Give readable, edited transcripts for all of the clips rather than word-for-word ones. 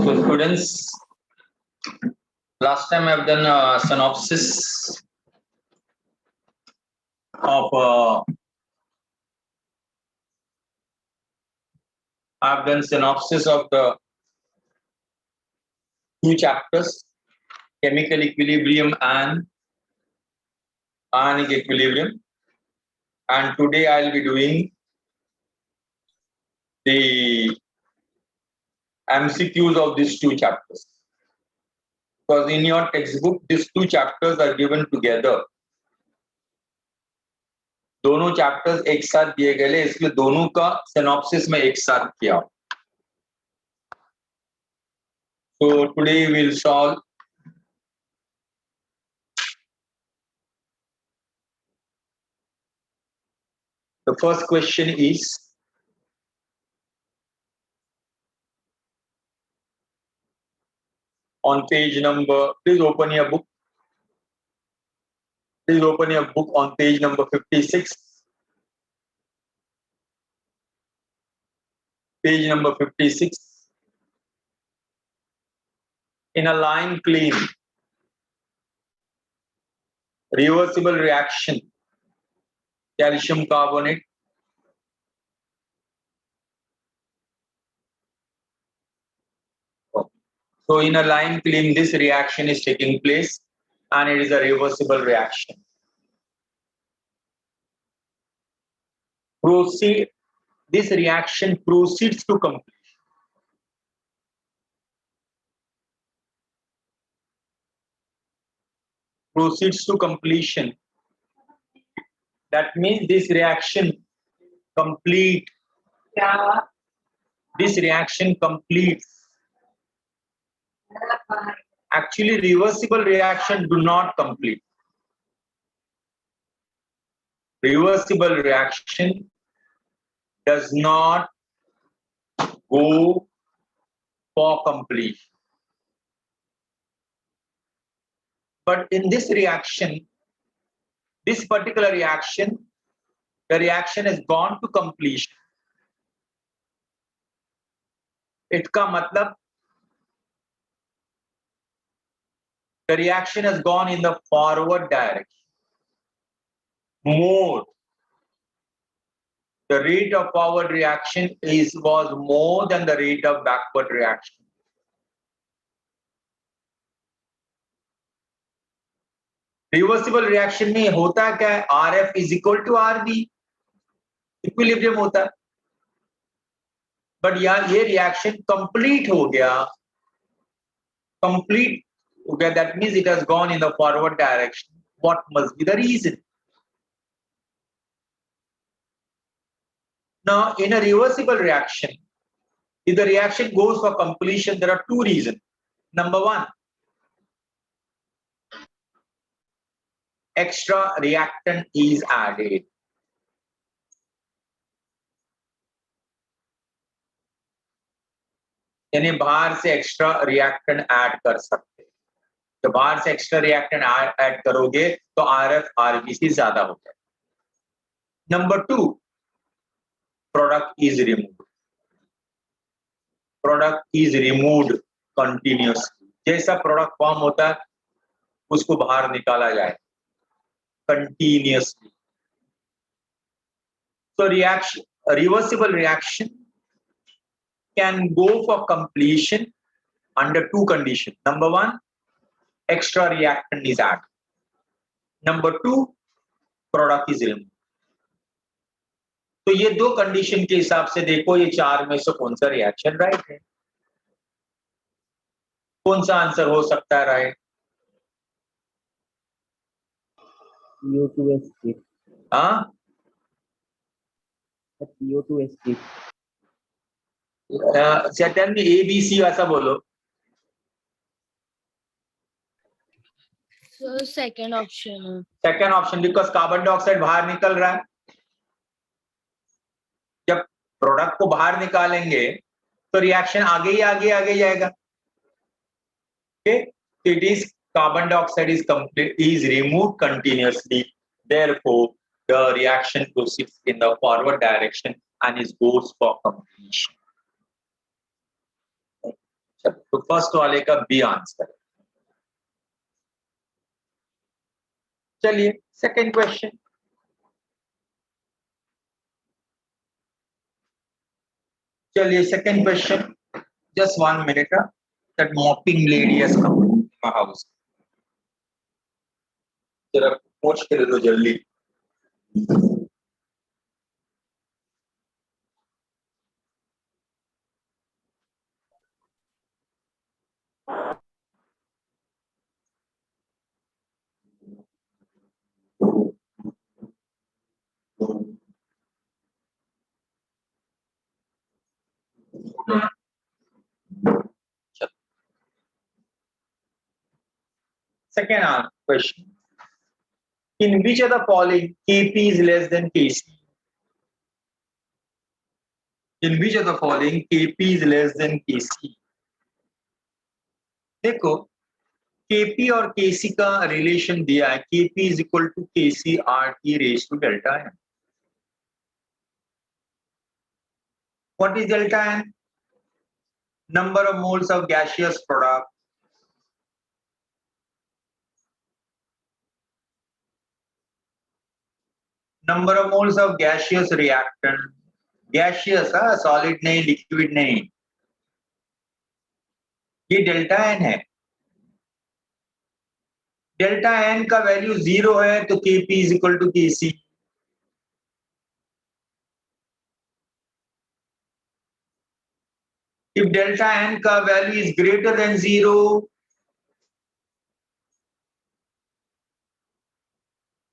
So students, last time I've done a synopsis of the two chapters, chemical equilibrium and ionic equilibrium. And today I'll be doing the MCQs of these two chapters. Because in your textbook, these two chapters are given together. दोनों chapters एक साथ दिए गए, इसलिए दोनों का synopsis में एक साथ किया. So today we'll solve the first question is on page number, please open your book. Please open your book on page number 56. Page number 56. In a line clean, reversible reaction, calcium carbonate, so in a line clean, this reaction is taking place and it is a reversible reaction. This reaction proceeds to completion. Proceeds to completion. That means this reaction complete. This reaction completes. Actually, reversible reaction do not complete. Reversible reaction does not go for completion. But in this reaction, this particular reaction, the reaction has gone to completion. इसका मतलब the reaction has gone in the forward direction. More. The rate of forward reaction was more than the rate of backward reaction. Reversible reaction में होता क्या है? RF is equal to RB. Equilibrium होता है. But यहाँ ये reaction complete हो गया. Complete हो गया. That means it has gone in the forward direction. What must be the reason? Now, in a reversible reaction, if the reaction goes for completion, there are two reasons. Number one, extra reactant is added. यानी बाहर से extra reactant add कर सकते हैं. तो बाहर से extra reactant add करोगे तो आरएफ आरबीसी ज्यादा हो जाए. Number two, product is removed. Product is removed continuously. जैसा प्रोडक्ट फॉर्म होता है उसको बाहर निकाला जाए continuously. So reversible reaction can go for completion under two conditions. Number one, extra reactant is added. Number two, product is removed. तो ये दो कंडीशन के हिसाब से देखो ये चार में से कौन सा रिएक्शन राइट है? कौन सा आंसर हो सकता है राइट? CO2 escape. हाँ, CO2 escape. सेटन में ABC ऐसा बोलो. So second option. Second option, because carbon dioxide बाहर निकल रहा है. जब प्रोडक्ट को बाहर निकालेंगे तो रिएक्शन आगे आगे जाएगा. Okay, it is carbon dioxide is removed continuously. Therefore, the reaction proceeds in the forward direction and it goes for completion. तो फर्स्ट वाले का बी आंसर। चलिए सेकंड क्वेश्चन। चलिए second question, just 1 minute. That mopping lady has come to my house. जरा पोंछ के दे दो जल्दी। Second question. In which of the following Kp is less than Kc? In which of the following Kp is less than Kc? देखो Kp और Kc का relation दिया है, Kp is equal to Kc RT raised to delta n. What is delta n? Number of moles of gaseous product. Number of moles of gaseous reactant. Gaseous, solid नहीं, liquid नहीं, ये delta N है। Delta N का value 0 है तो Kp is equal to Kc। If delta n का value is greater than 0,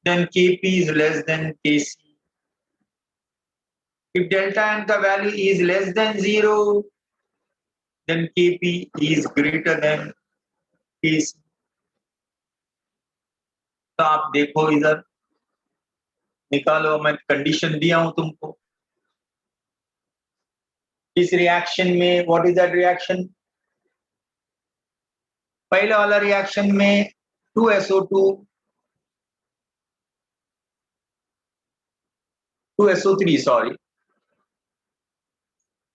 then Kp is less than Kc. If delta n का value is less than 0, then Kp is greater than Kc. तो आप देखो इधर निकालो, मैं condition दिया हूं तुमको। इस रिएक्शन में व्हाट इज दैट रिएक्शन? पहले वाला रिएक्शन में 2SO2 2SO3 sorry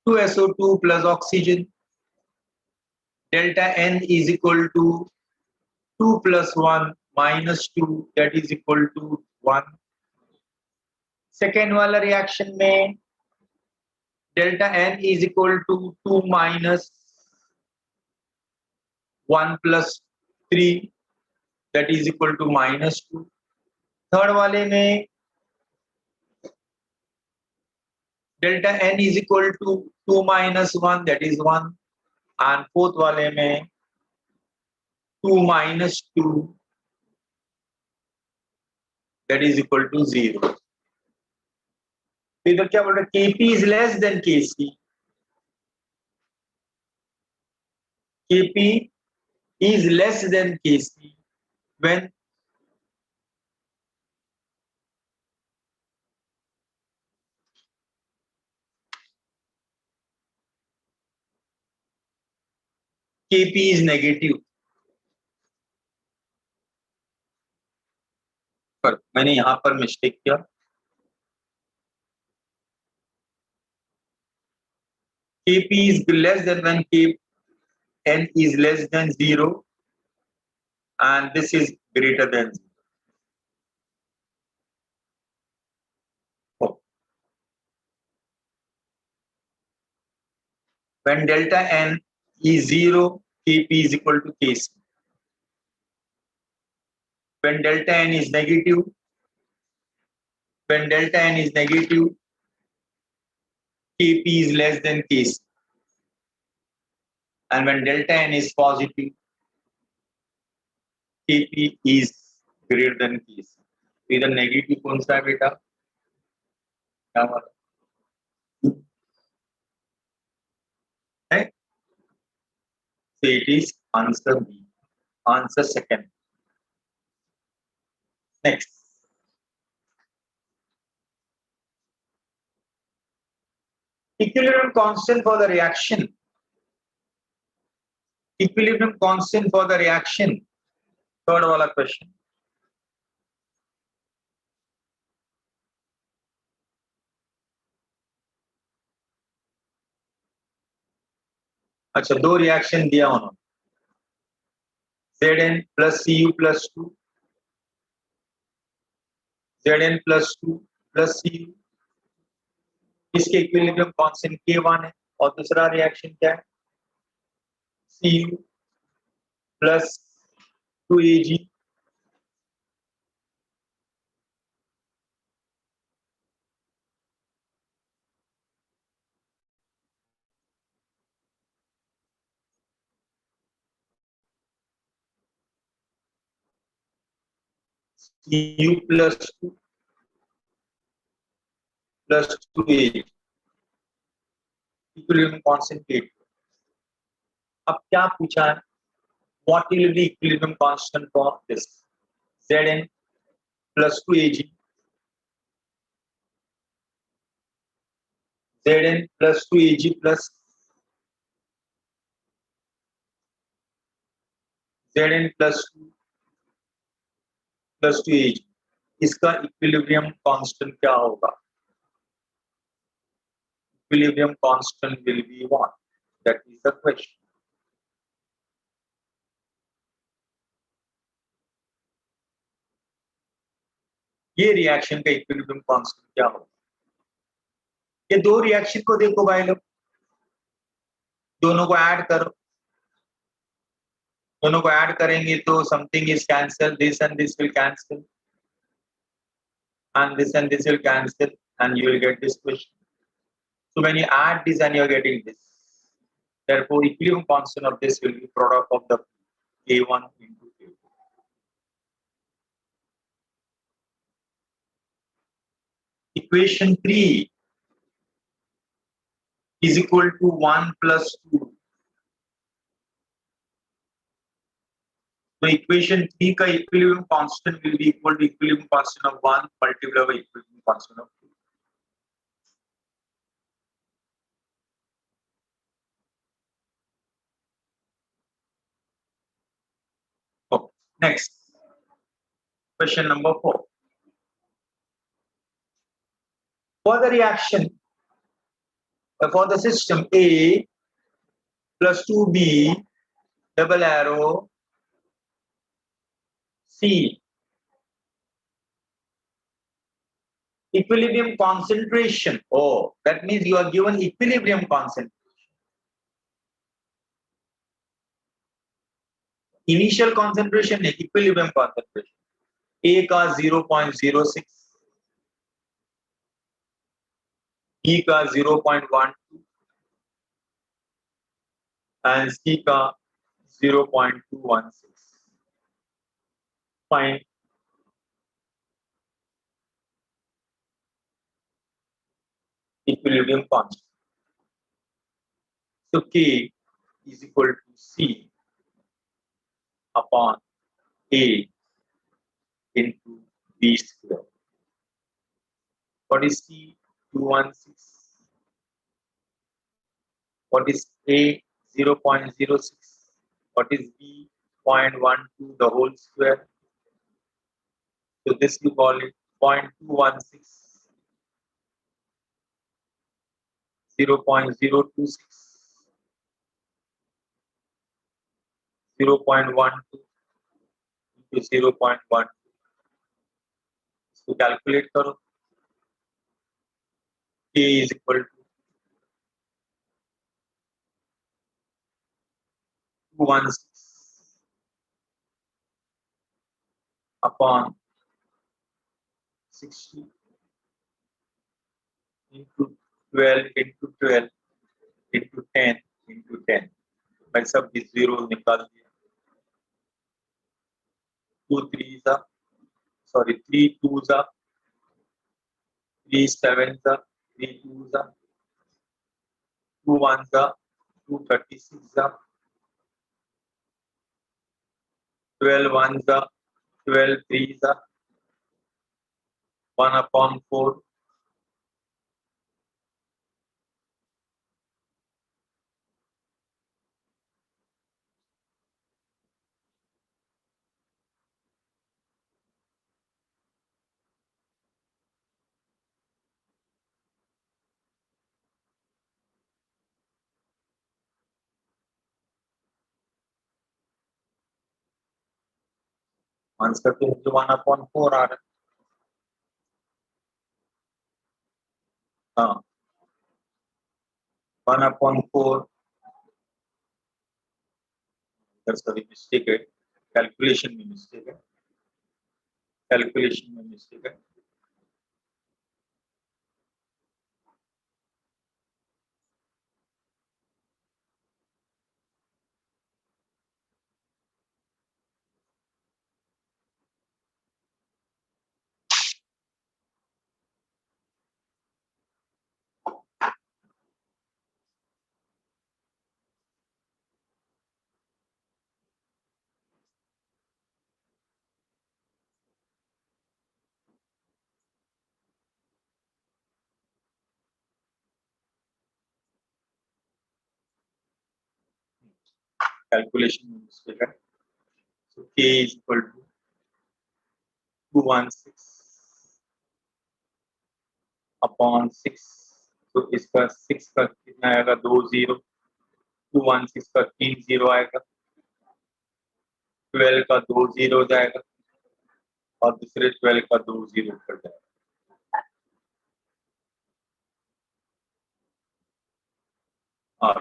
2SO2 plus oxygen, delta n is equal to 2 plus 1 minus 2, that is equal to 1. Second वाला रिएक्शन में delta n is equal to 2 minus 1 plus 3, that is equal to minus 2. Third वाले में delta n is equal to 2 minus 1, that is 1. and fourth वाले में 2 minus 2, that is equal to 0. तो इधर क्या बोल रहे हैं? Kp is less than Kc. Kp is less than Kc when Kp is negative. पर मैंने यहां पर मिस्टेक किया। Kp is less than when Kn is less than 0 and this is greater than 0. Oh. When delta n is 0, Kp is equal to Kc. When delta n is negative, Kp is less than Kc. And when delta n is positive, Kp is greater than Kc. इधर negative कौन सा है बेटा? क्या वाला है? So it is answer B. Answer second. Next. Equilibrium constant for the reaction. Equilibrium constant for the reaction. Third वाला question. अच्छा, दो रिएक्शन दिया उन्होंने, Zn plus Cu plus 2, Zn plus 2 plus Cu, इसके इक्विलिब्रियम कांस्टेंट K1 है, और दूसरा reaction क्या है, Cu plus 2Ag Cu plus 2 plus 2Ag, equilibrium constant K2। अब क्या पूछा है, what will be the equilibrium constant for this, Zn plus 2Ag, Zn plus 2Ag plus Zn plus 2 plus 2Ag, इसका इक्विलिब्रियम कांस्टेंट क्या होगा, equilibrium constant will be what, that is the question। ये reaction का equilibrium constant क्या होगा, ये दो reaction को देखो भाई लोग, दोनों को ऐड करो, दोनों को ऐड करेंगे तो something is cancel, this and this will cancel and this will cancel and you will get this question। So when you add this and you are getting this, therefore equilibrium constant of this will be product of the K1 into K2। Equation 3 is equal to 1 plus 2। So equation 3 का equilibrium constant will be equal to equilibrium constant of 1 multiplied by equilibrium constant of 2। Okay. Next, question number 4. For the reaction, for the system A plus 2B double arrow C, equilibrium concentration. Oh, that means you are given equilibrium concentration. Initial concentration है, equilibrium concentration. A का 0.06, B का 0.12 and C का 0.216. Fine. Equilibrium constant. So K is equal to C upon A into B square. What is C? 216. What is A? 0.06. What is B? 0.12 the whole square. So this you call it 0.216, 0.026, 0.12 into 0.1. So calculate करो, K is equal to 216 upon 60 into 12 into 12 into 10 into 10। मैं सब इस zero निकाल दिया, 2 3s are, sorry, 3 2s are, 3 7s are, 3 2s are, 2 1s are, 2 36s are, 12 1s are, 12 3s are, 1 upon 4, answer तो मुझे 1/4 आ रहा है। हाँ 1/4, सॉरी मिस्टेक है, कैलकुलेशन में मिस्टेक है, कैलकुलेशन में मिस्टेक है। कैलकुलेशन में मिस्टेक है। So K is equal to 216/6, तो इसका 6 का कितना आएगा, 20, 216 का 3 0 आएगा, 12 का 2 0 जाएगा और दूसरे 12 का 2 0 कर जाएगा। और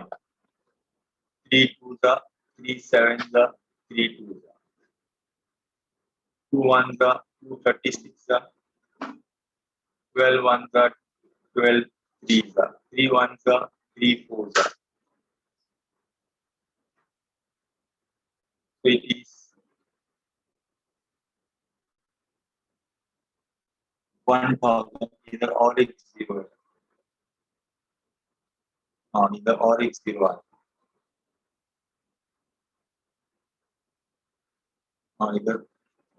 3 2 जा 3 7 जा 3 2 जा 2 1 जा 2 36 जा 12 1 जा 12 3 जा 3 1 जा 3 4 जा, so it is 1000, इधर और एक 0 है। हाँ इधर और एक 0 है। हाँ इधर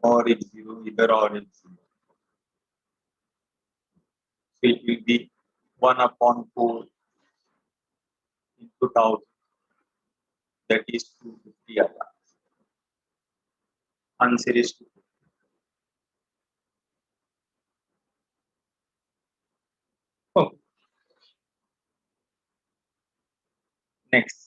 और एक 0, इधर और एक 0, so it will be 1/4 into 1000, that is 250 आएगा। Answer is 250। Okay. Next.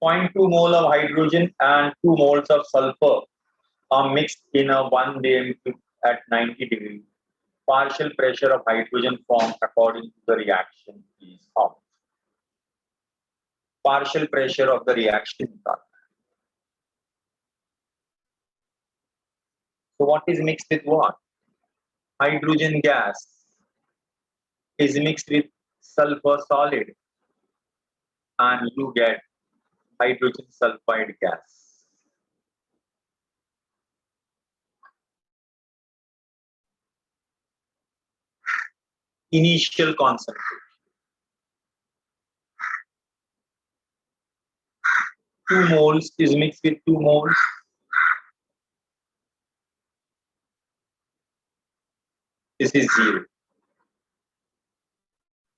Point 2 mole of hydrogen and 2 moles of sulfur are mixed in a 1 dm tube at 90 degrees. Partial pressure of hydrogen formed according to the reaction is how? Partial pressure of the reaction. So what is mixed with what? Hydrogen gas is mixed with sulfur solid and you get hydrogen sulfide gas. Initial concentration. 2 moles is mixed with 2 moles. This is 0.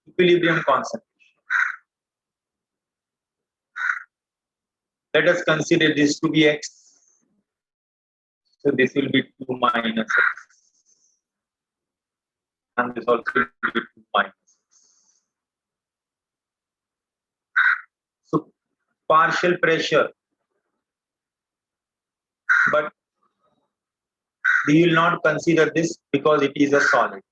Equilibrium concentration. Let us consider this to be x. So this will be 2 minus x. And this also will be 2 minus x. So partial pressure. But we will not consider this because it is a solid.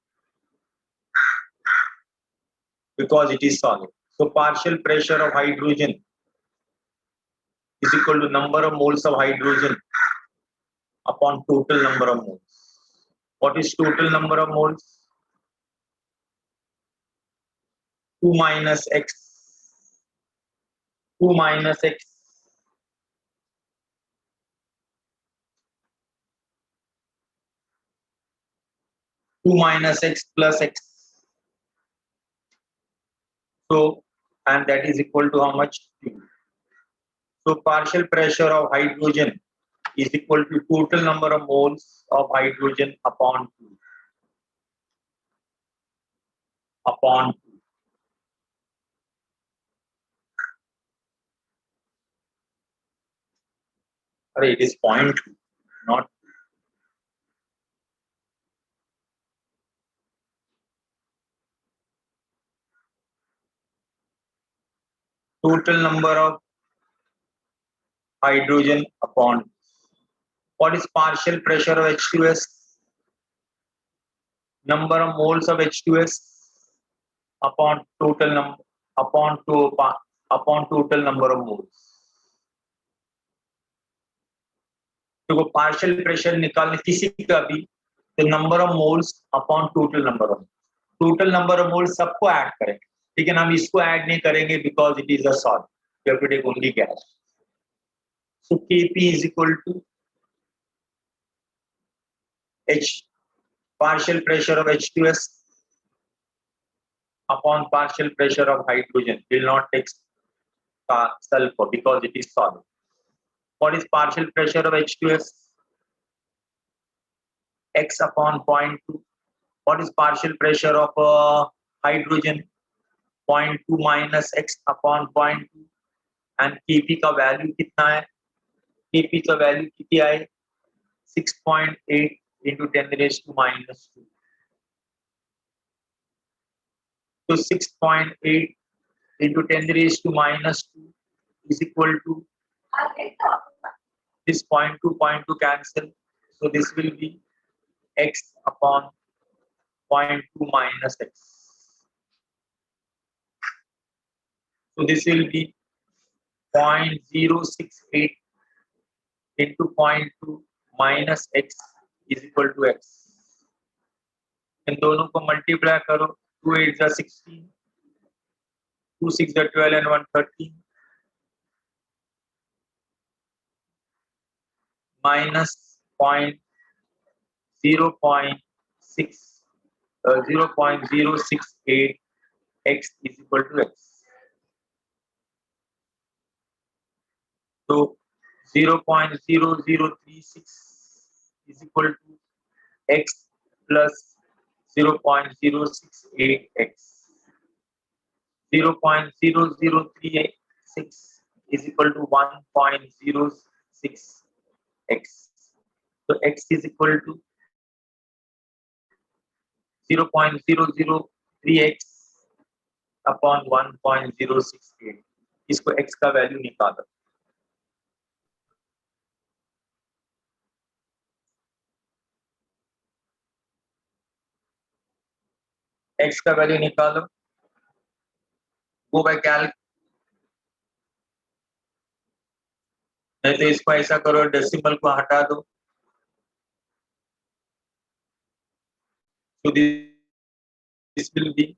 Because it is solid. So partial pressure of hydrogen is equal to number of moles of hydrogen upon total number of moles. What is total number of moles? 2 minus x. 2 minus x. 2 minus x plus x. So, and that is equal to how much? 2. So partial pressure of hydrogen is equal to total number of moles of hydrogen upon 2. Upon 2. अरे it is 0.2, not total number of hydrogen upon what is partial pressure of H2S, number of moles of H2S upon total number upon total number of moles. तो वो partial pressure निकालने किसी का भी तो number of moles upon total number of moles सबको add करेंगे, लेकिन हम इसको ऐड नहीं करेंगे because it is a salt, you have to take only gas. So Kp is equal to H partial pressure of H2S upon partial pressure of hydrogen. Will not take sulfur because it is solid. What is partial pressure of H2S? X upon 0.2. What is partial pressure of hydrogen? 0.2 minus X upon 0.2. And Kp का value कितना है? Kp का value कितनी आए? 6.8 into 10 raised to minus 2. So 6.8 into 10 raised to minus 2 is equal to this 0.2 cancel. So this will be X upon 0.2 minus X. So this will be 0.068 into 0.2 minus X is equal to X. इन दोनों को multiply करो, 2 8 is 16, 2 6 is 12 and 1 13 minus 0.068 X is equal to X. So 0.0036 is equal to X plus 0.068X. 0.0036 is equal to 1.06X. So X is equal to 0.003X upon 1.068. इसको X का value निकालो. X का value निकालो. गो bye Calc. नहीं तो इसको ऐसा करो, डेसिमल को हटा दो. So this will be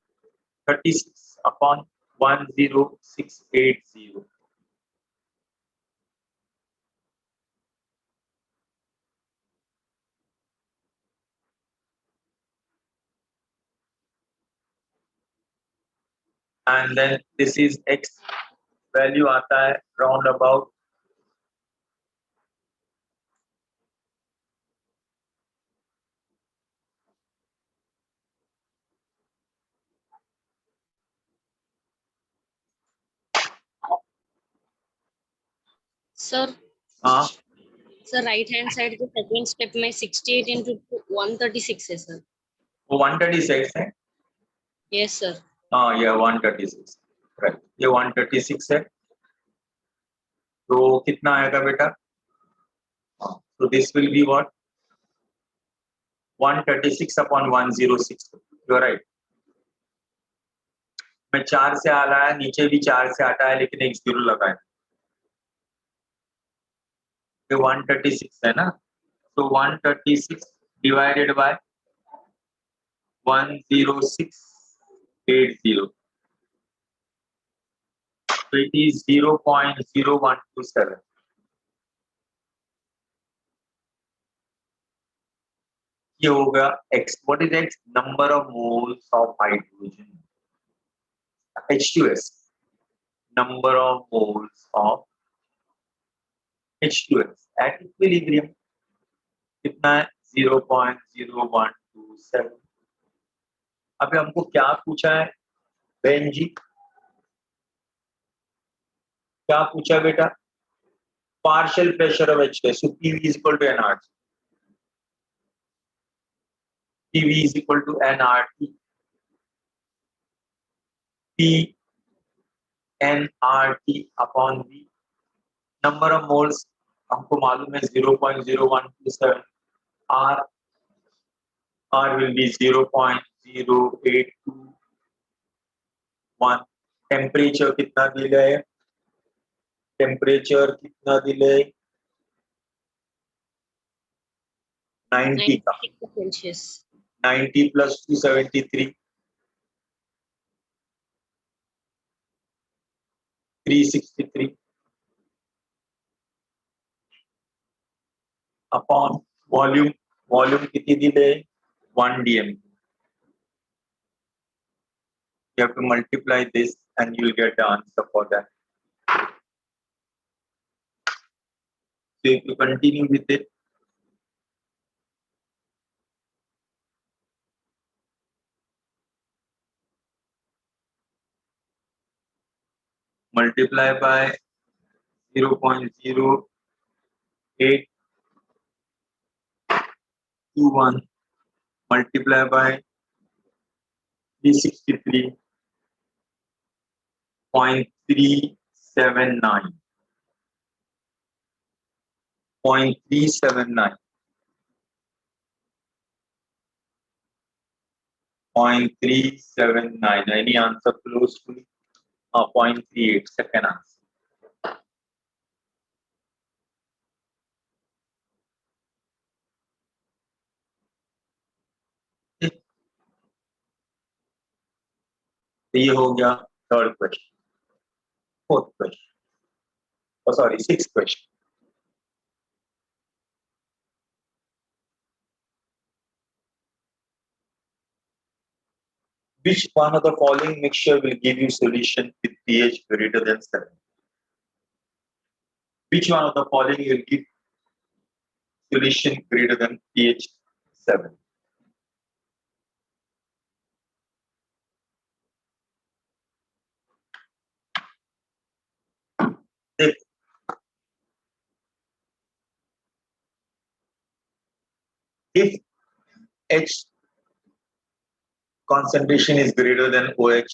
36 upon 10680. And then this is X value आता है round about Sir, हाँ sir, right hand side के second step में 68 into 136 है sir. वो 136 है. Yes sir. हाँ ये 136 राइट, ये 136 है. तो कितना आएगा बेटा? So this will be what? 136 upon 106. You are right. मैं 4 से आ रहा है, नीचे भी 4 से आता है, लेकिन एक 0 लगा है. ये 136 है ना? तो 136 divided by 10680. So it is 0.0127. ये होगा X. What is X? Number of moles of hydrogen. H2S. Number of moles of H2S at equilibrium. कितना है? 0.0127. अभी हमको क्या पूछा है बहन जी? क्या पूछा बेटा? partial pressure of H2. So PV is equal to nRT. PV is equal to nRT. P nRT upon V. Number of moles हमको मालूम है 0.0127. R will be 0.0821. टेम्परेचर कितना दिया है? टेम्परेचर कितना दिया है? 90 का. 96 Celsius. 90 plus 273. 363 upon volume. Volume कितनी दी है? 1 dm. You have to multiply this and you will get the answer for that. So if you continue with it, multiply by 0.0821, multiply by 363.379. 0.379. 0.379. Any answer close to 0.38? Second answer. ये हो गया third question. Fourth question, sorry sixth question. Which one of the following mixture will give you solution with pH greater than 7? Which one of the following will give solution greater than pH 7? If H concentration is greater than OH,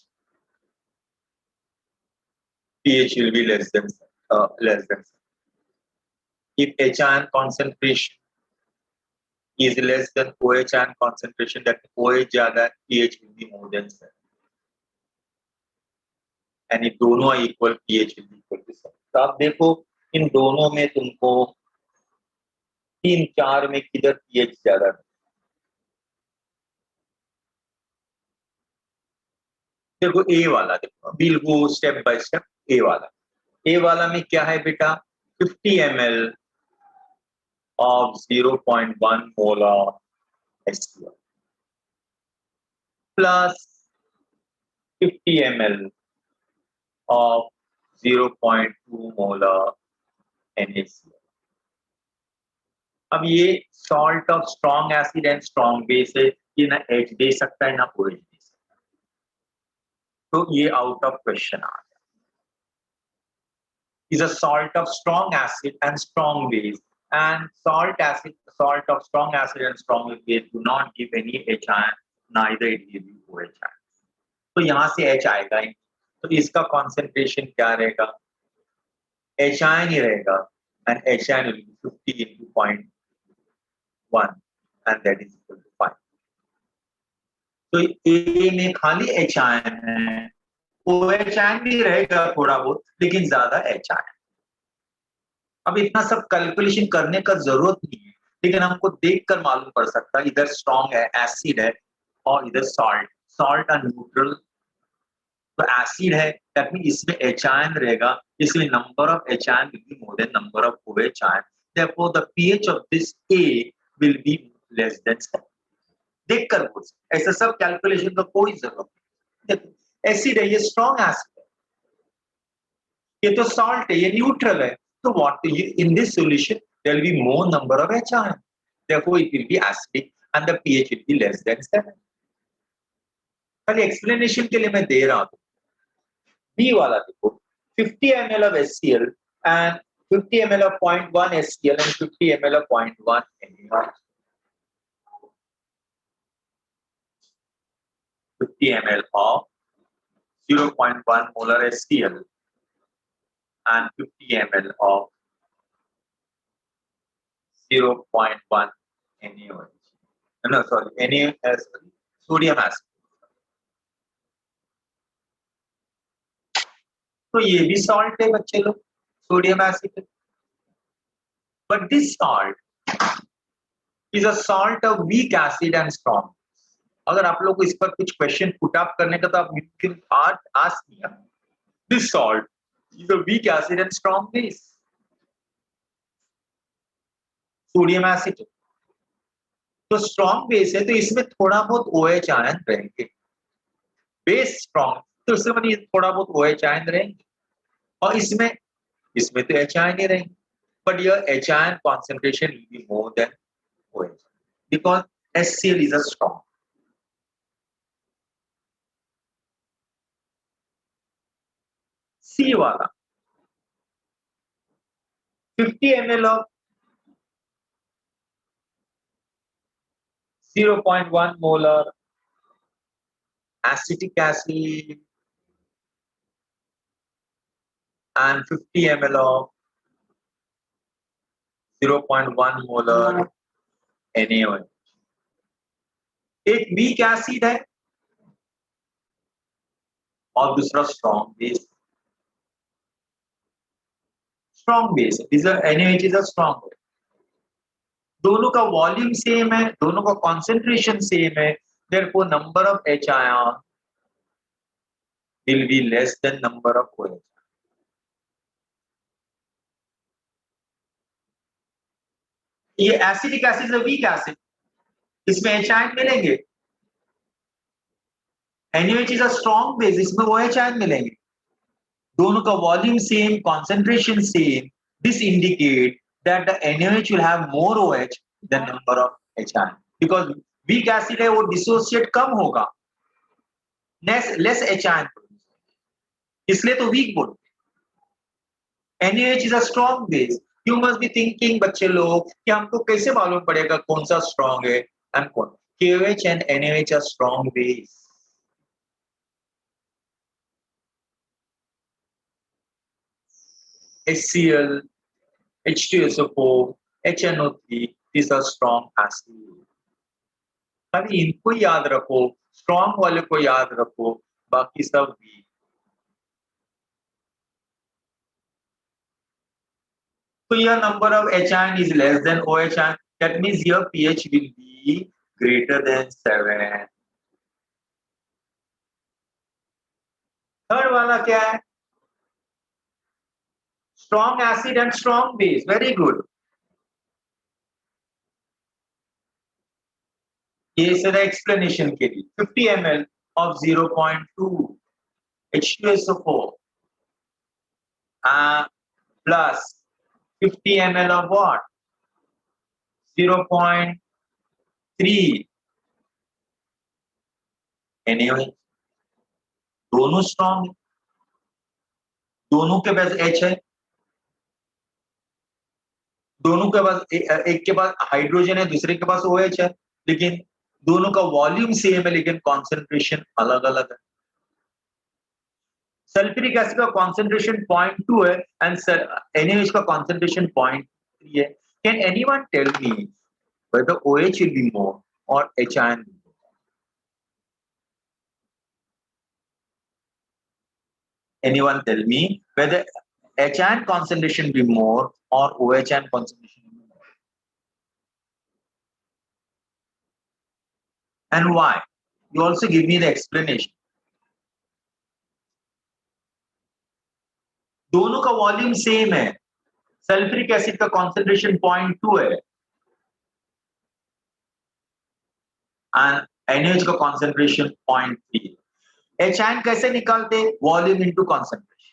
pH will be less than 7. If H ion concentration is less than OH ion concentration, that OH ज़्यादा, pH will be more than 7. And if दोनों are equal, pH will be equal to 7. तो आप देखो इन दोनों में तुमको 3-4 में किधर pH ज़्यादा है? देखो ए वाला, देखो we'll go step by step. ए वाला में क्या है बेटा? 50 ml of 0.1 molar HCl plus 50 ml of 0.2 molar NaCl. अब ये salt of strong acid and strong base है, ये ना H दे सकता है ना OH दे सकता है, तो ये out of question आ गया. Is a salt of strong acid and strong base, and salt of strong acid and strong base do not give any H ion, neither it gives you OH ion. तो यहाँ से H आएगा ही, तो इसका concentration क्या रहेगा? H ion ही रहेगा, and H ion will be 50 into 0.1, and that is equal to 5. तो A में खाली H ion है, OH ion भी रहेगा थोड़ा बहुत, लेकिन ज्यादा H ion. अब इतना सब कैलकुलेशन करने का जरूरत नहीं है, लेकिन हमको देखकर मालूम पड़ सकता है इधर स्ट्रॉन्ग है, एसिड है, और इधर सॉल्ट और न्यूट्रल. तो एसिड है, दैट मींस इसमें H ion रहेगा, इसलिए number of H ion will be more than number of OH ion. Therefore the pH of this A will be less than 7. देखकर बोल सकते, ऐसा सब कैलकुलेशन का कोई जरूरत नहीं. देखो एसिड है, ये स्ट्रॉन्ग एसिड है, ये तो सॉल्ट है, ये न्यूट्रल है. So what in this solution there will be more number of H ion, therefore it will be acidic and the pH will be less than 7. खाली explanation के लिए मैं दे रहा हूँ. B वाला देखो 50 ml of HCl and 50 ml of 0.1 HCl and 50 ml of 0.1 NaOH. 50 ml of 0.1 molar HCl and 50 ml of 0.1 NaOH. No, sorry, NaOH, sodium acid. तो ये भी सॉल्ट है बच्चे लोग, sodium acid. But this salt is a salt of weak acid and strong. अगर आप लोग को इस पर कुछ क्वेश्चन पुट अप करने का तो आप you ask me. This salt is a weak acid and strong base. Sodium acid तो स्ट्रॉन्ग बेस है, तो इसमें थोड़ा बहुत OH आयन रहेंगे. बेस स्ट्रॉन्ग तो इसमें थोड़ा बहुत OH आयन रहेंगे, और इसमें तो H आयन ही रहेंगे. But your H ion concentration will be more than OH because HCl is a strong. C वाला 50 ml of 0.1 molar acetic acid and 50 ml of 0.1 molar NaOH. एक वीक एसिड है और दूसरा strong base. Strong base is NaOH is a strong. दोनों का volume same है, दोनों का कॉन्सेंट्रेशन सेम है, therefore number of H ion will be less than number of OH. ये एसिडिक एसिड है, वीक एसिड, इसमें H ion मिलेंगे. NaOH is a strong base, इसमें OH ion मिलेंगे. दोनों का volume same, concentration same. This indicate that the NaOH will have more OH than number of H ion because weak acid है, वो dissociate कम होगा, less H ion, इसलिए तो week बोलते. NaOH is a strong base. You must be thinking बच्चे लोग कि हमको कैसे मालूम पड़ेगा कौन सा स्ट्रॉन्ग है एंड कौन. KOH and NaOH are strong base. HCl, H2SO4, HNO3, these are strong acid. खाली इनको याद रखो, स्ट्रॉन्ग वाले को याद रखो, बाकी सब week. So your number of H ion is less than OH ion. That means your pH will be greater than 7. Third वाला क्या है? Strong acid and strong base. Very good. ये सर explanation के लिए 50 ml of 0.2 H2SO4 plus 50 ml of what? 0.3 NaOH. दोनों strong, दोनों के पास H है, दोनों के पास एक के पास हाइड्रोजन है, दूसरे के पास OH है, लेकिन दोनों का वॉल्यूम सेम है, लेकिन कॉन्सेंट्रेशन अलग अलग है. सल्फ्यूरिक एसिड का कॉन्सेंट्रेशन 0.2 है एंड NaOH का कॉन्सेंट्रेशन 0.3 है. Can anyone tell me whether OH will be more or H ion will be more? Anyone tell me whether H ion concentration will be more or OH ion concentration will be more? And why? You also give me the explanation. दोनों का volume same है, sulphuric acid का concentration 0.2 है and NaOH का concentration 0.3. H ion कैसे निकालते? Volume into concentration.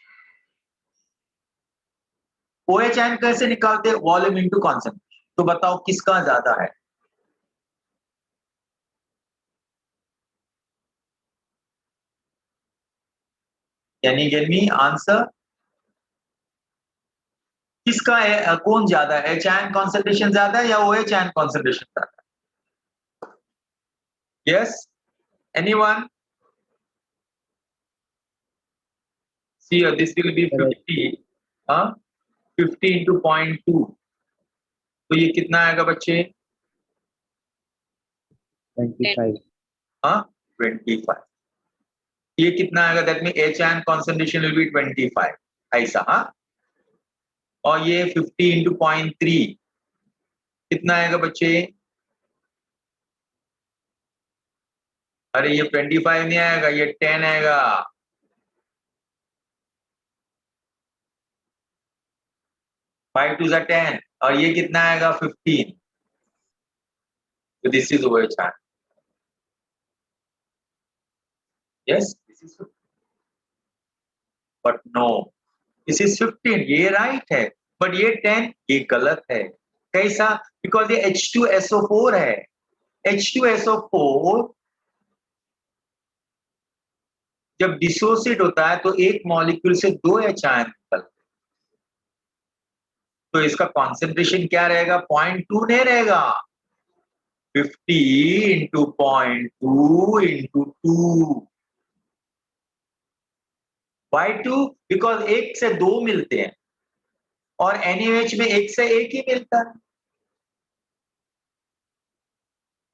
OH ion कैसे निकालते? Volume into concentration. तो बताओ किसका ज्यादा है? Can you give me answer? किसका है, कौन ज्यादा है, एच कॉन्सेंट्रेशन ज्यादा है या ओ एच कॉन्सेंट्रेशन ज्यादा है? Yes, anyone? See this will be Sir, 50, हाँ 50 into 0.2, तो ये कितना आएगा बच्चे? 25. हाँ 25। ये कितना आएगा, that mean H N concentration will be 25, ऐसा। हाँ, और ये 50 into 0.3 कितना आएगा बच्चे? अरे ये 25 नहीं आएगा, ये 10 आएगा। 5 to the 10, और ये कितना आएगा? 15। तो this is OH N. Yes, this is, but no, this is 15, ये राइट है, बट ये 10 ये गलत है। कैसा? बिकॉज ये H2SO4 है। H2SO4 जब डिसोसिएट होता है तो एक मॉलिक्यूल से 2 H आयन निकलते हैं, तो इसका कॉन्सेंट्रेशन क्या रहेगा? 0.2 नहीं रहेगा, 50 into 0.2 into 2। Why 2? बिकॉज एक से 2 मिलते हैं और NaOH में एक से एक ही मिलता है,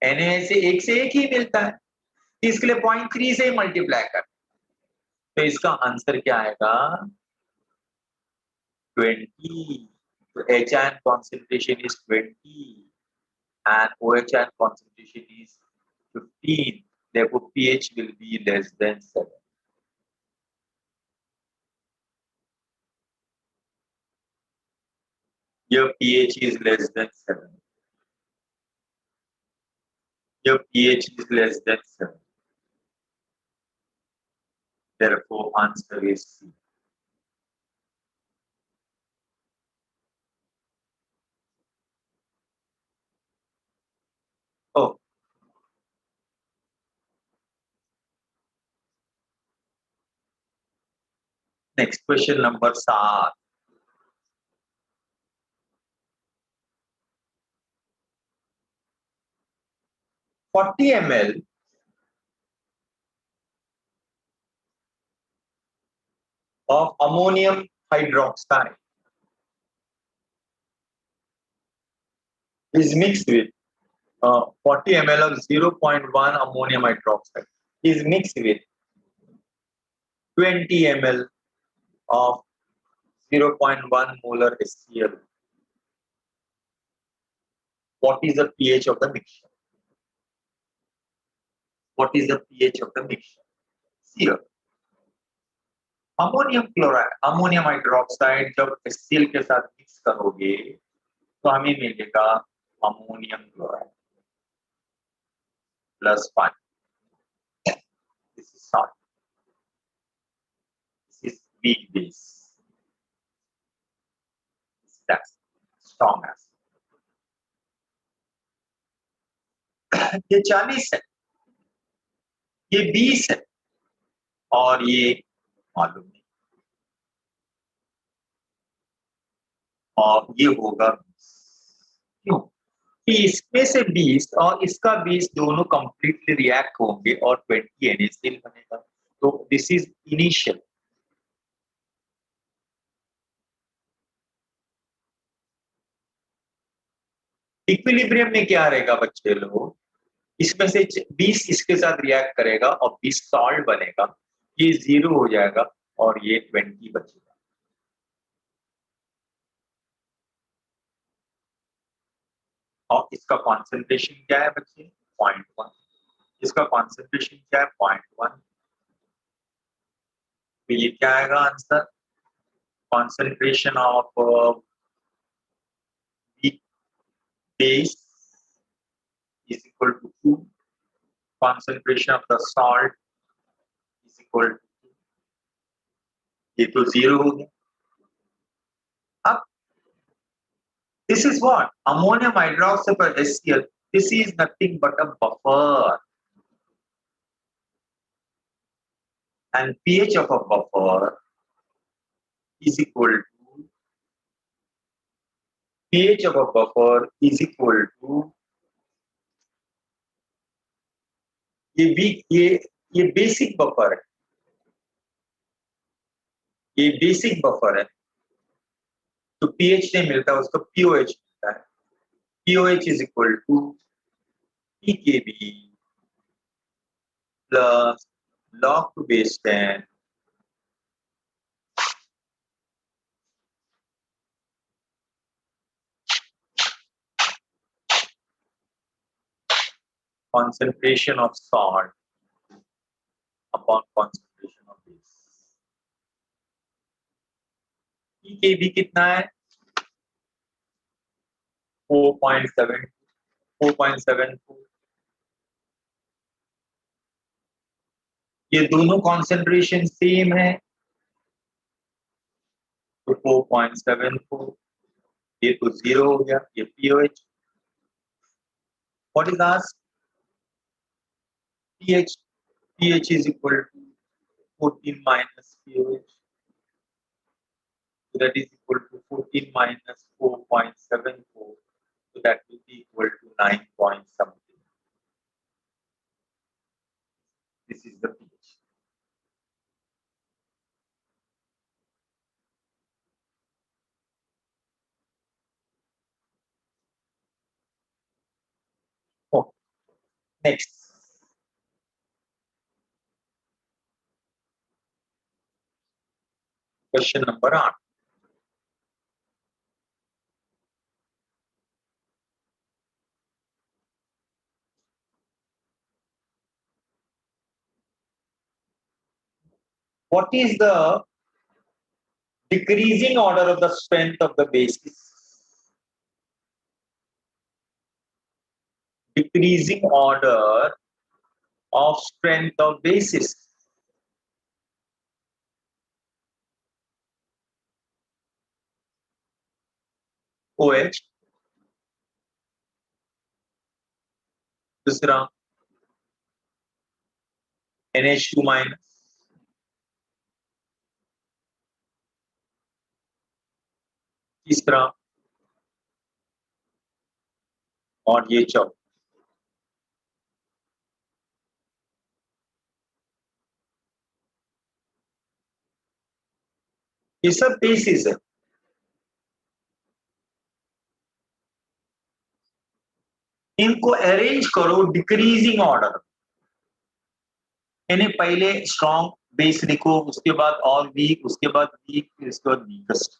NaOH से एक ही मिलता है, इसके लिए 0.3 से ही मल्टीप्लाई कर। तो इसका आंसर क्या आएगा? 20। तो H ion concentration is 20 and OH ion concentration is 15. Therefore, pH will be less than 7. Your pH is less than 7. Your pH is less than 7. Therefore, answer is C. Oh, next question number 7. Forty ml of ammonium hydroxide is mixed with 40 ml of 0.1 ammonium hydroxide is mixed with 20 ml of 0.1 molar HCl. What is the pH of the mixture? What is the pH of the mixture? Here, ammonium chloride, ammonium hydroxide जब HCl के साथ mix करोगे तो हमें मिलेगा ammonium chloride plus पानी। This is salt, this is weak base, that's strong acid. ये 40 है, ये 20 है, और ये मालूम नहीं, और ये होगा 20। क्यों? कि इसमें से 20 और इसका 20 दोनों कंप्लीटली रिएक्ट होंगे और 20 NaCl बनेगा। तो दिस इज इनिशियल। इक्विलिब्रियम में क्या रहेगा बच्चे लोग? इसमें से 20 इसके साथ रिएक्ट करेगा और 20 सॉल्ट बनेगा, ये 0 हो जाएगा और ये 20 बचेगा। और इसका कॉन्सेंट्रेशन क्या है बच्चे? 0.1। इसका कॉन्सेंट्रेशन क्या है? 0.1। तो ये क्या आएगा answer? Concentration of base is equal to 2. Concentration of the salt is equal to 2. ये तो 0 हो गया। अब this is what? Ammonium hydroxide per HCl. This is nothing but a buffer. And pH of a buffer is equal to pH of a buffer is equal to ये basic buffer है, ये basic buffer है, तो pH नहीं मिलता, उसको pOH मिलता है। pOH is equal to pKb plus log to base 10 concentration of salt upon concentration of base। pKb कितना है? 4.74। ये दोनों कॉन्सेंट्रेशन सेम है, तो 4.74, ये तो 0 हो गया, ये pOH। What is asked? pH is equal to 14 minus pOH, so that is equal to 14 minus 4.74, so that will be equal to 9 point something. This is the pH. Oh, next. Question number 8. What is the decreasing order of the strength of the bases? Decreasing order of strength of bases. OH, दूसरा NH2 minus, तीसरा और ये चौथा। ये सब basis है। इनको arrange करो डिक्रीजिंग ऑर्डर, यानी पहले स्ट्रॉन्ग बेस लिखो, उसके बाद और वीक, उसके बाद वीक, फिर उसके बाद वीकेस्ट।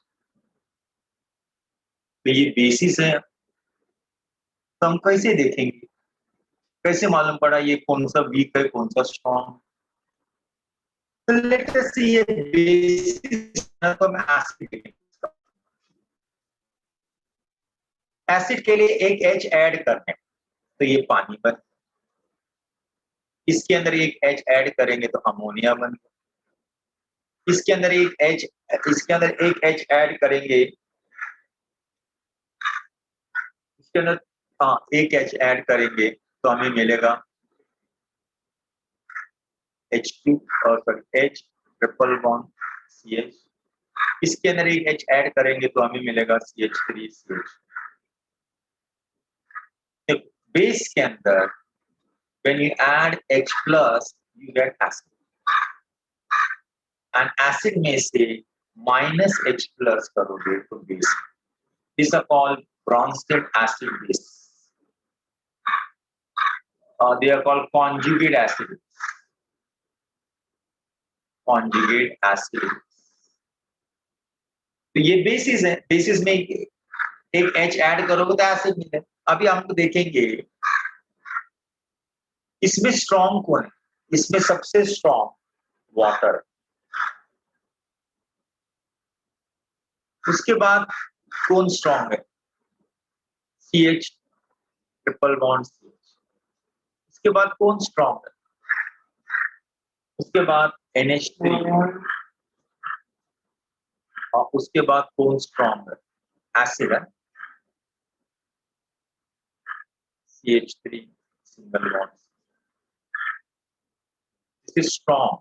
तो ये बेसिस है, तो हम कैसे देखेंगे, कैसे मालूम पड़ा ये कौन सा वीक है, कौन सा स्ट्रॉन्ग? तो लेट अस सी ये बेसिस है, तो हम एसिड के लिए एक H ऐड करने, तो ये पानी बन, इसके अंदर एक H ऐड करेंगे तो अमोनिया बन गया, इसके अंदर एक H ऐड करेंगे, इसके अंदर एक H ऐड करेंगे तो हमें मिलेगा H2 और फिर H ट्रिपल बॉन्ड CH, इसके अंदर एक H ऐड करेंगे तो हमें मिलेगा CH3CH। बेस के अंदर when you add H plus you get acid, and acid में से minus H plus करोगे तो base। These are called Bronsted acid base. They are called conjugate acid. Conjugate acid. तो ये बेसिस है, बेसिस में एक H ऐड करोगे तो एसिड मिले। अभी हम तो देखेंगे इसमें स्ट्रॉन्ग कौन है, इसमें सबसे स्ट्रॉन्ग वाटर, उसके बाद कौन स्ट्रॉन्ग है, CH ट्रिपल बॉन्ड CH, उसके बाद कौन स्ट्रॉन्ग है, उसके बाद NH3, और उसके बाद कौन स्ट्रॉन्ग है, एसिड है, CH3 single bond. This is strong,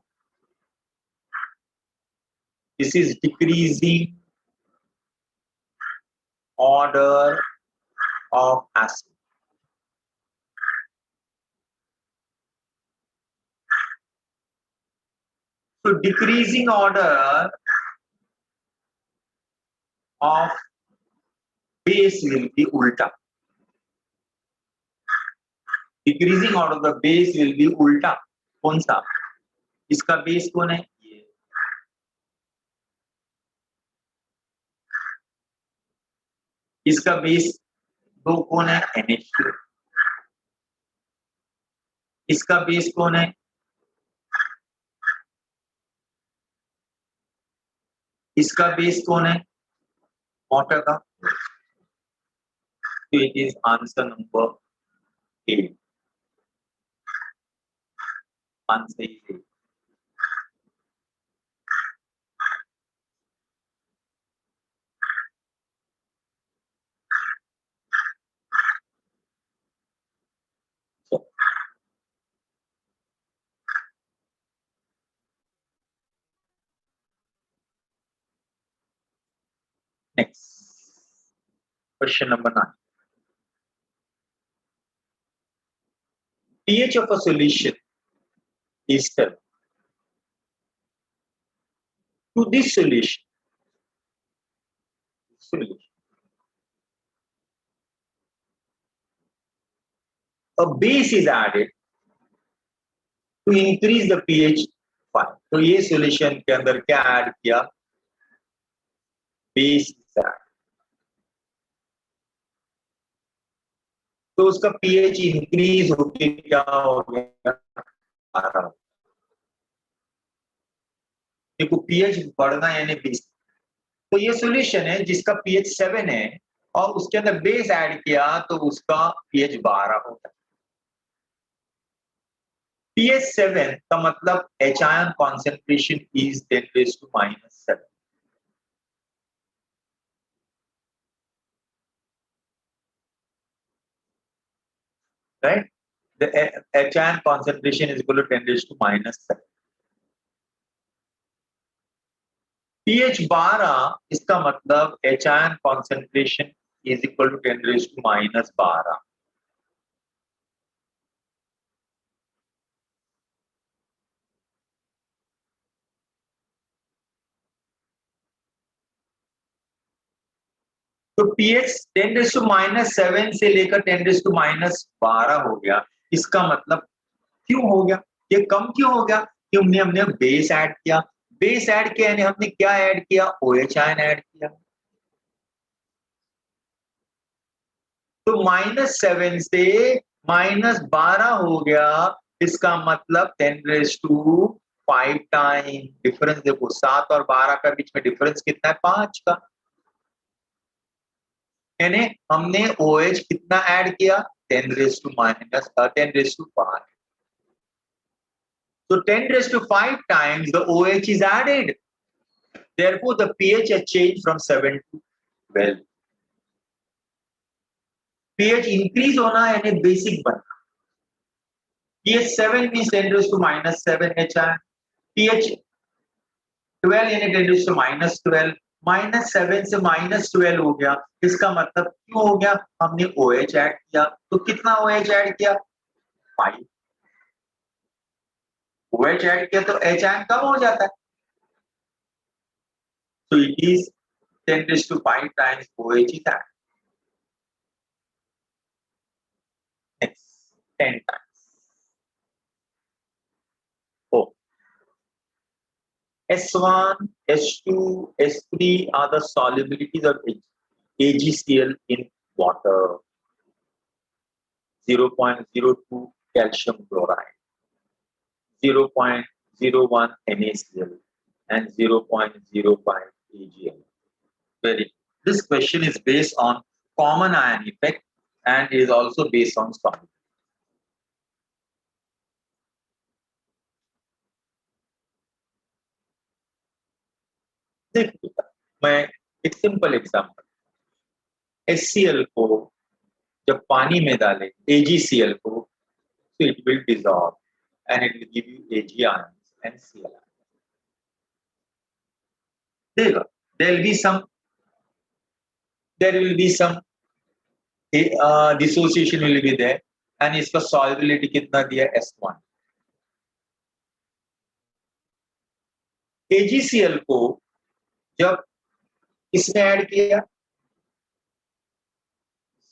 this is decreasing order of acid. So decreasing order of base will be ulta. Decreasing order of the base will be ulta. कौन सा? इसका base कौन है? ये. इसका base दो कौन है? NH2. इसका बेस कौन है? इसका बेस कौन है? वाटर का. So it is answer number 8. Answer is 8. So, next, question number 9. pH of a solution is 7. To this solution, a base is added to increase the pH 5. तो ये solution के अंदर क्या ऐड किया? Base is added. तो उसका pH increase होके क्या हो गया? 12. देखो pH बढ़ना यानी बेस. तो ये सॉल्यूशन है जिसका pH 7 है और उसके अंदर बेस ऐड किया तो उसका pH 12 होता है. pH 7 का मतलब H ion concentration is 10⁻⁻7. Right? The H ion concentration is equal to 10⁻⁻7. pH 12 इसका मतलब H ion concentration is equal to 10⁻12. तो pH 10⁻⁻7 से लेकर 10⁻12 हो गया. इसका मतलब क्यों हो गया? ये कम क्यों हो गया? क्योंकि हमने बेस ऐड किया. बेस ऐड किया यानी हमने क्या ऐड किया? OH आयन ऐड किया. तो -7 से -12 हो गया. इसका मतलब 10⁻5 टाइम. डिफरेंस देखो 7 और 12 का बीच में डिफरेंस कितना है? 5 का. यानी हमने OH कितना ऐड किया? 10⁻5. So 10⁻5 times the OH is added. Therefore, the pH has changed from 7 to 12. pH increase होना यानी बेसिक बनना. pH 7 means 10⁻⁻7 H ion. pH 12 यानी 10⁻⁻12. -7 से -12 हो गया. इसका मतलब क्यों हो गया? हमने OH ऐड किया. तो कितना OH ऐड किया? 5. OH ऐड किया तो H ion कम हो जाता है. So it is 10⁻5 times OH is added. Next, 10 times. Oh. S1, S2, S3 are the solubilities of AgCl in water. 0.02 calcium chloride, 0.01 NaCl, and 0.05 AgL. Very. This question is based on common ion effect and is also based on solid. देखिए, मैं एक simple example. HCl को जब पानी में डालें AgCl को, so it will dissolve and it will give you Ag ions and Cl ions. There will be some there will be some dissociation will be there, and इसका solubility कितना दिया S1. AgCl को जब इसमें add किया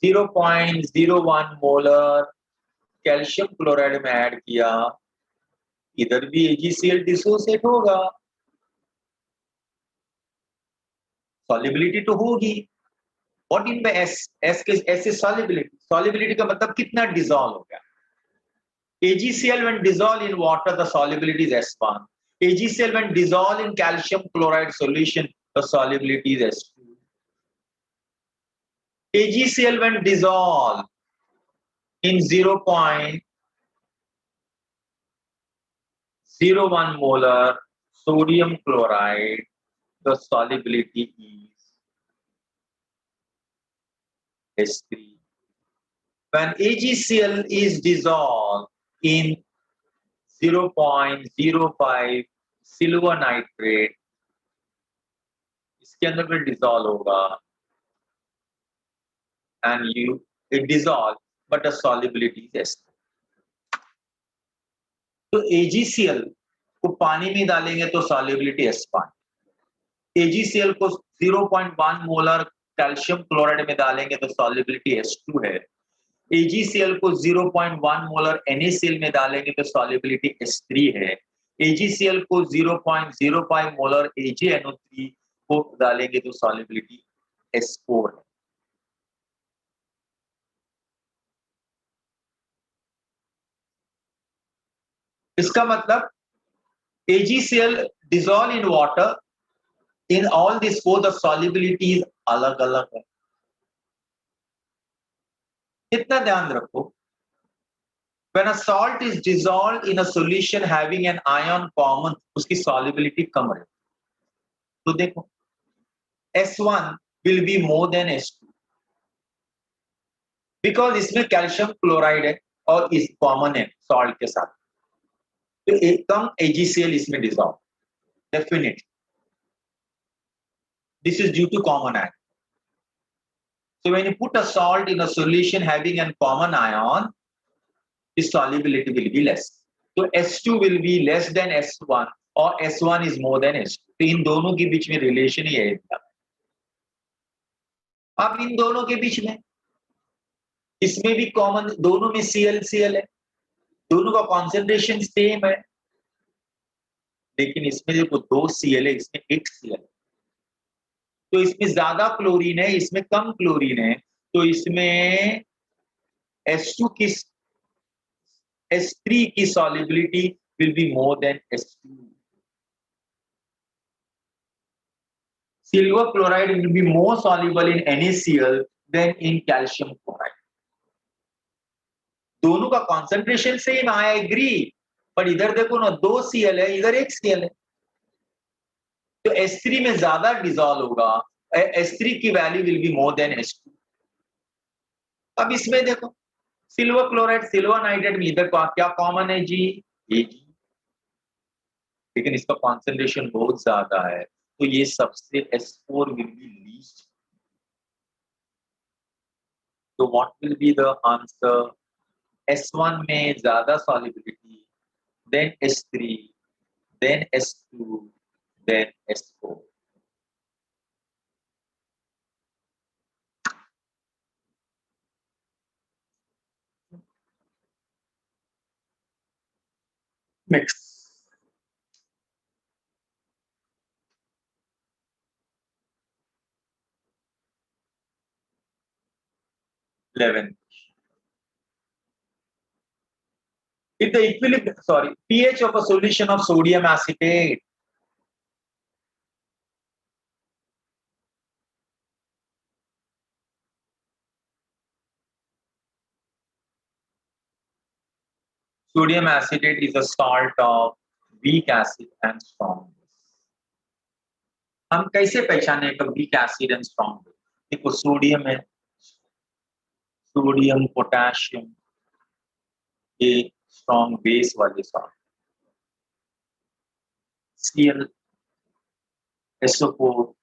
0.01 molar calcium chloride में add किया, इधर भी AgCl डिसोसिएट होगा, सॉल्युबिलिटी तो होगी. What in by S? S के S इज सॉल्युबिलिटी. सॉल्युबिलिटी का मतलब कितना डिसॉल्व हो गया. AgCl when dissolved in water the solubility is S1. AgCl when dissolved in calcium chloride solution the solubility is S2. AgCl when dissolved in 0.01 molar sodium chloride the solubility is S3. When AgCl is dissolved in 0.05 silver nitrate, इसके अंदर में dissolve होगा and it dissolve but the solubility is S. तो AgCl को पानी में डालेंगे तो solubility S1. AgCl को 0.1 मोलर कैल्शियम क्लोराइड में डालेंगे तो solubility S2 है. AgCl को 0.1 मोलर NaCl में डालेंगे तो solubility S3 है. AgCl को 0.05 मोलर AgNO3 को डालेंगे तो solubility S4 है. इसका मतलब AgCl dissolve in water in all these four the solubility अलग अलग है. इतना ध्यान रखो. When a salt is dissolved in a solution having an ion common, उसकी solubility कम रहती है. तो देखो S1 will be more than S2 because इसमें कैल्शियम क्लोराइड है और इस कॉमन है सॉल्ट के साथ, तो एक कम AgCl इसमें dissolve definitely. This is due to common ion. So when you put a salt in a solution having a common ion, its solubility will be less. So S2 will be less than S1 or S1 is more than S2. तो इन दोनों के बीच में relation ही है. अब इन दोनों के बीच में इसमें भी कॉमन, दोनों में ClCl है, दोनों का कॉन्सेंट्रेशन सेम है, लेकिन इसमें देखो 2 Cl है, इसमें 1 Cl है. तो इसमें ज्यादा क्लोरीन है, इसमें कम क्लोरीन है, तो इसमें S2 की S3 की solubility will be more than S2. Silver chloride will be more soluble in NaCl than in calcium chloride. दोनों का कॉन्सेंट्रेशन सेम, आई एग्री, पर इधर देखो ना 2 Cl है, इधर 1 Cl है, तो S3 में ज्यादा डिसॉल्व होगा. S3 की value will be more than S2. अब इसमें देखो सिल्वर क्लोराइड सिल्वर नाइट्रेट में इधर क्या कॉमन है जी, Ag, लेकिन इसका कॉन्सेंट्रेशन बहुत ज्यादा है, तो ये सबसे S4 विल बी लीस्ट. तो what will be the answer? S1 में ज्यादा solubility, then S3, then S2, then S4. Mix. Eleven. If the equilibrium, pH of a solution of sodium acetate sodium acetate is a salt of weak acid and strong. हम कैसे पहचाने का weak acid and strong? देखो sodium है, sodium potassium, ये strong base वाले salt. Cl, SO4,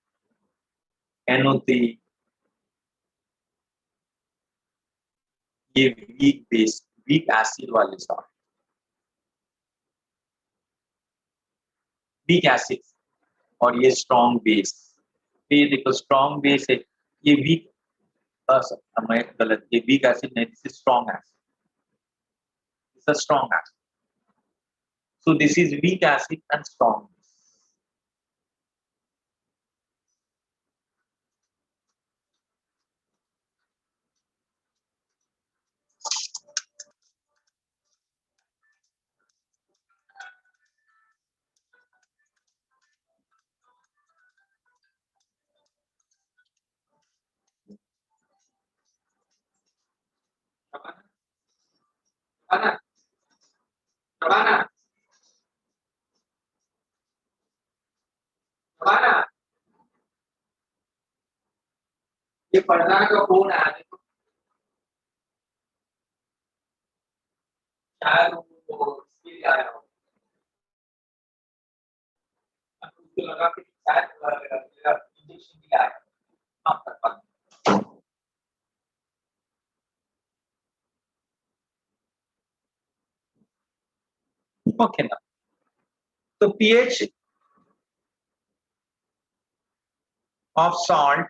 NO3, ये weak base, weak acid वाले सॉल्ट, वीक एसिड, और ये स्ट्रॉन्ग बेस। ये देखो स्ट्रॉन्ग बेस है, ये वीक, मैं गलत, ये वीक एसिड नहीं, this is strong acid, it's a strong acid. So this is weak acid and strong base. ये पढ़ना का फोन आया, देखो शायद वो इसके लिए आया हो, उसको लगा कि शायद मेरा इंजेक्शन भी आया, आप कर पाते। Okay now, so pH of salt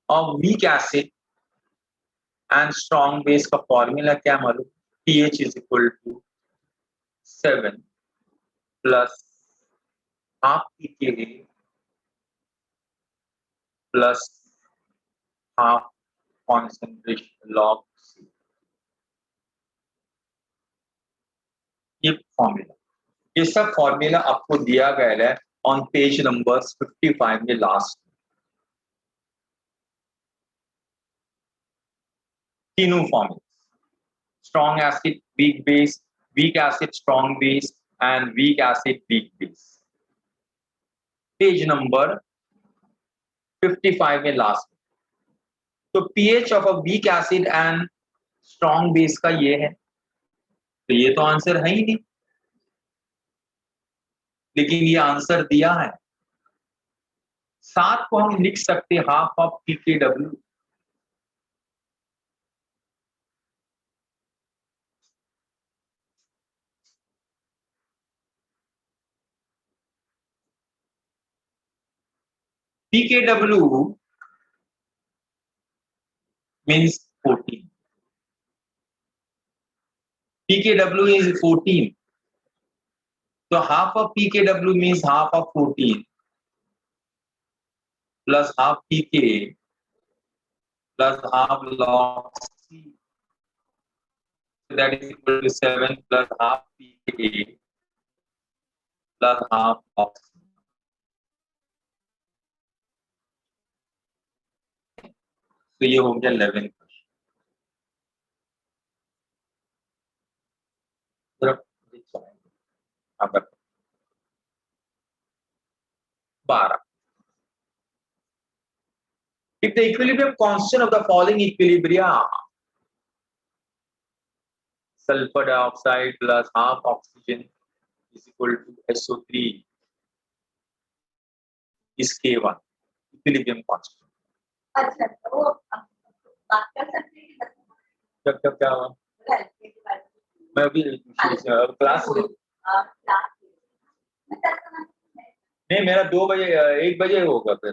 of weak acid and strong base का फॉर्मूला क्या मालूम? pH is equal to 7 plus half pKa plus half concentration log C. ये फॉर्मूला, ये सब फॉर्मूला आपको दिया गया है ऑन पेज नंबर 55 में लास्ट। तीनों formula, strong acid weak base, weak acid strong base and weak acid weak base, page number 55 में लास्ट। तो pH of a weak acid and strong base का ये है, तो ये तो आंसर है ही नहीं, लेकिन ये आंसर दिया है। 7 को हम लिख सकते half of pKw, pKw means 14, pKw is 14, so half of pKw means half of 14 plus half pK plus half log C, that is equal to 7 plus half pK plus half of C. तो ये हो गया 11 12। If the equilibrium constant of the following equilibria, sulfur dioxide plus half oxygen is equal to SO3 is K1, equilibrium constant. अच्छा तो वो बात कर सकते हैं कि जब क्या हुआ? मैं अभी क्लास में नहीं, मेरा 2 बजे 1 बजे होगा फिर।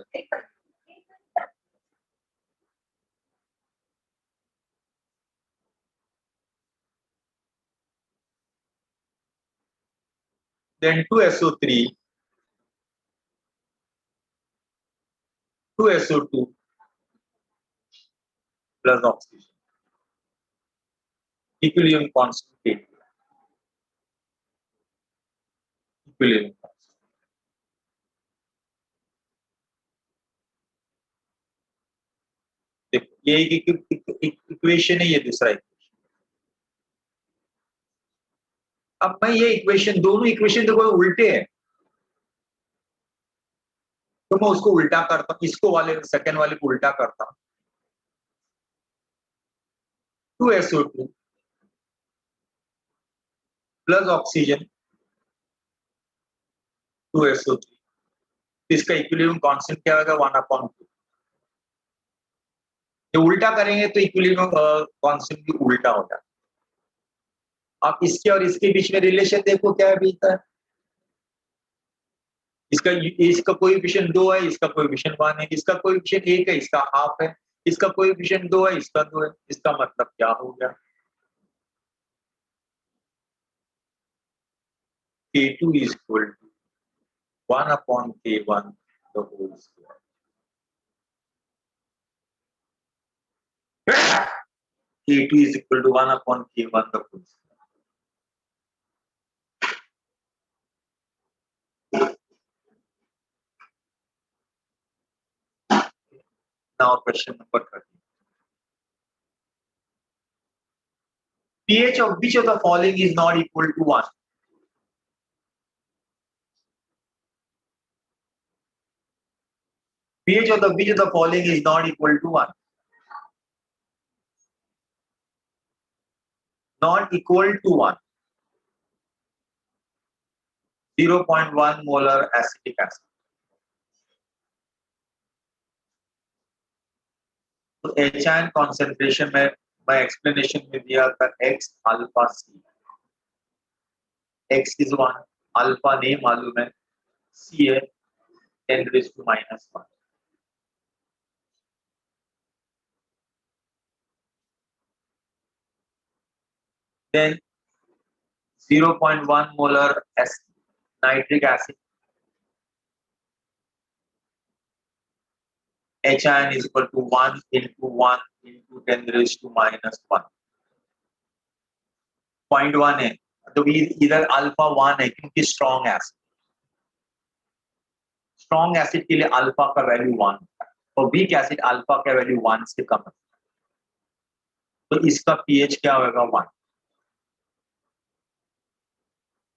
Then 2SO3, 2SO2 plus oxygen, equilibrium constant K2, equilibrium constant। देखो ये इक्वेशन है, ये दूसरा इक्वेशन। अब मैं ये इक्वेशन, दोनों इक्वेशन तो कोई उल्टे हैं, तो मैं उसको उल्टा करता हूँ, इसको वाले सेकंड वाले को उल्टा करता हूँ। 2SO2 प्लस ऑक्सीजन 2SO3, इसका इक्विलिब्रियम कांस्टेंट क्या होगा? 1/2। ये उल्टा करेंगे तो इक्विलिब्रियम कांस्टेंट भी उल्टा हो जाता है। आप इसके और इसके बीच में रिलेशन देखो क्या है बीता है। इसका कोएफिशिएंट 2 है, इसका कोएफिशिएंट 1 है, इसका कोएफिशिएंट 1 है, इसका हाफ है, इसका कोएफिशिएंट 2 है, इसका 2 है। इसका मतलब क्या हो गया? K2 is equal to 1 upon K1 the whole square. K2 is equal to 1 upon K1 the whole square. Now question number 30. pH of which of the following is not equal to 1? pH of which of the following is not equal to 1? Not equal to 1. 0.1 molar acetic acid. तो HN concentration में मैं explanation में दिया था X alpha C. X is 1, alpha नहीं मालूम है, C है 10 raised to minus 1. Then 0.1 molar nitric acid. HN is equal to 1 into 1 into 10 raised to minus 1. 0.1 है तो इधर अल्फा 1 है क्योंकि स्ट्रॉन्ग एसिड, स्ट्रॉन्ग एसिड के लिए अल्फा का वैल्यू 1 और वीक एसिड अल्फा का वैल्यू 1 से कम है, तो इसका पीएच क्या होगा? 1.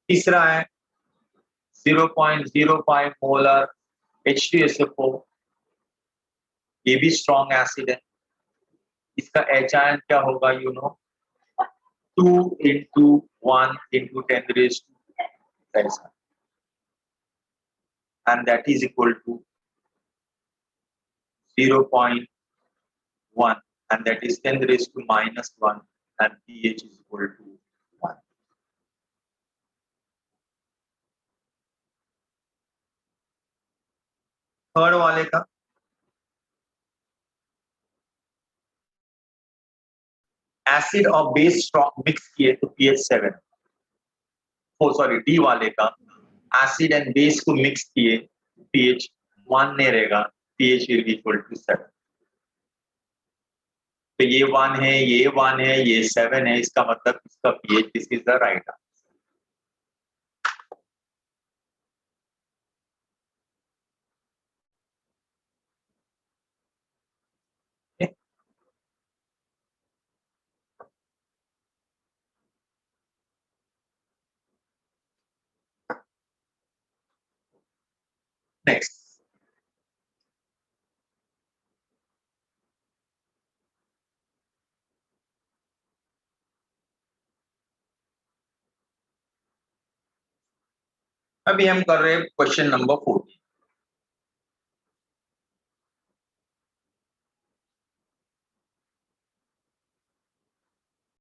तीसरा है 0.05 मोलर H2SO4, ये भी स्ट्रॉन्ग एसिड है, इसका HIN क्या होगा? 2 into 1 into 10 raised to 10, and that is equal to 0.1, and that is 10 raised to minus 1, and pH is equal to 1. Third वाले का एसिड और बेस स्ट्रॉन्ग मिक्स किए तो pH 7. डी वाले का एसिड एंड बेस को मिक्स किए pH 1 नहीं रहेगा, pH will be equal to 7. तो ये 1 है, ये 1 है, ये 7 है, इसका मतलब इसका pH, this is the right answer. Next अभी हम कर रहे हैं क्वेश्चन नंबर 14.